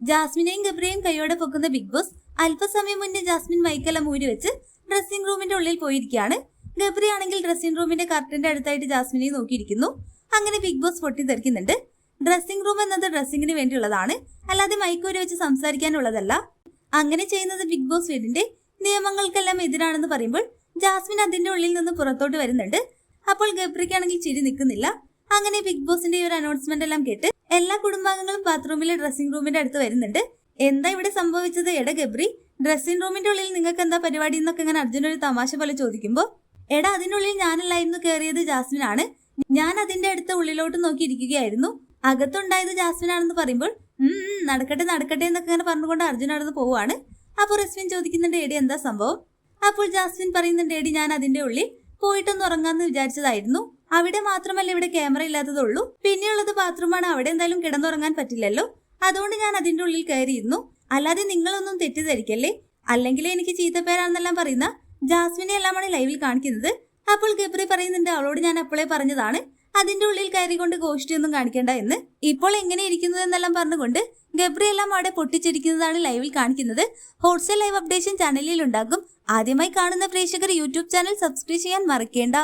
ജാസ്മിനെയും ഗബ്രിയെയും കൈയോടെ പൊക്കുന്ന big boss അല്പസമയം മുന്നേ ജാസ്മിൻ മൈക്കെല്ലാം ഊരി വെച്ച് ഡ്രസ്സിംഗ് റൂമിന്റെ ഉള്ളിൽ പോയിരിക്കുകയാണ്. ഗബ്രി ആണെങ്കിൽ ഡ്രസ്സിംഗ് റൂമിന്റെ കർട്ടന്റെ അടുത്തായിട്ട് ജാസ്മിനെ നോക്കിയിരിക്കുന്നു. അങ്ങനെ ബിഗ് ബോസ് പൊട്ടിത്തെറിക്കുന്നുണ്ട്. ഡ്രസ്സിംഗ് റൂം എന്നത് ഡ്രസ്സിങ്ങിന് വേണ്ടിയുള്ളതാണ്, അല്ലാതെ മൈക്കൂരി വെച്ച് സംസാരിക്കാനുള്ളതല്ല. അങ്ങനെ ചെയ്യുന്നത് ബിഗ് ബോസ് വീടിന്റെ നിയമങ്ങൾക്കെല്ലാം എതിരാണെന്ന് പറയുമ്പോൾ ജാസ്മിൻ അതിന്റെ ഉള്ളിൽ നിന്ന് പുറത്തോട്ട് വരുന്നുണ്ട്. അപ്പോൾ ഗബ്രിക്കാണെങ്കിൽ ചിരി നിൽക്കുന്നില്ല. അങ്ങനെ ബിഗ് ബോസിന്റെ ഒരു അനൗൺസ്മെന്റ് എല്ലാം കേട്ട് എല്ലാ കുടുംബാംഗങ്ങളും ബാത്റൂമിലെ ഡ്രസ്സിംഗ് റൂമിന്റെ അടുത്ത് വരുന്നുണ്ട്. എന്താ ഇവിടെ സംഭവിച്ചത്? എടാ ഗബ്രി, ഡ്രസ്സിംഗ് റൂമിന്റെ ഉള്ളിൽ നിങ്ങൾക്ക് എന്താ പരിപാടി എന്നൊക്കെ ഇങ്ങനെ അർജുൻ ഒരു തമാശ പോലെ ചോദിക്കുമ്പോ, എടാ അതിനുള്ളിൽ ഞാനല്ലായിരുന്നു കയറിയത്, ജാസ്മിൻ ആണ്. ഞാൻ അതിന്റെ അടുത്ത് ഉള്ളിലോട്ട് നോക്കി ഇരിക്കുകയായിരുന്നു. അകത്തുണ്ടായത് ജാസ്മിൻ ആണെന്ന് പറയുമ്പോൾ നടക്കട്ടെ നടക്കട്ടെ എന്നൊക്കെ ഇങ്ങനെ പറഞ്ഞുകൊണ്ട് അർജുൻ അവിടെ നിന്ന് പോവാണ്. അപ്പോൾ റസ്മിൻ ചോദിക്കുന്നുണ്ട്, എടി എന്താ സംഭവം? അപ്പോൾ ജാസ്മിൻ പറയുന്നുണ്ട്, എടി ഞാൻ അതിന്റെ ഉള്ളിൽ പോയിട്ടൊന്ന് ഉറങ്ങാന്ന് വിചാരിച്ചതായിരുന്നു. അവിടെ മാത്രമല്ല ഇവിടെ ക്യാമറ ഇല്ലാത്തതുള്ളൂ, പിന്നെയുള്ളത് ബാത്റൂമാണ്. അവിടെ എന്തായാലും കിടന്നുറങ്ങാൻ പറ്റില്ലല്ലോ, അതുകൊണ്ട് ഞാൻ അതിന്റെ ഉള്ളിൽ കയറിയിരുന്നു. അല്ലാതെ നിങ്ങളൊന്നും തെറ്റിദ്ധരിക്കല്ലേ, അല്ലെങ്കിൽ എനിക്ക് ചീത്തപ്പേരാണെന്നെല്ലാം പറയുന്ന ജാസ്മിനെ എല്ലാമാണ് ലൈവിൽ കാണിക്കുന്നത്. അപ്പോൾ ഗബ്രി പറയുന്നുണ്ട്, അവളോട് ഞാൻ അപ്പോഴേ പറഞ്ഞതാണ് അതിന്റെ ഉള്ളിൽ കയറിക്കൊണ്ട് ഗോഷ്ടിയൊന്നും കാണിക്കേണ്ട എന്ന്. ഇപ്പോൾ എങ്ങനെ ഇരിക്കുന്നത് എന്നെല്ലാം പറഞ്ഞുകൊണ്ട് ഗബ്രി എല്ലാം അവിടെ പൊട്ടിച്ചിരിക്കുന്നതാണ് ലൈവിൽ കാണിക്കുന്നത്. ഹോട്ട്സ്റ്റാർ ലൈവ് അപ്ഡേഷൻ ചാനലിൽ ഉണ്ടാകും. ആദ്യമായി കാണുന്ന പ്രേക്ഷകർ യൂട്യൂബ് ചാനൽ സബ്സ്ക്രൈബ് ചെയ്യാൻ മറക്കേണ്ട.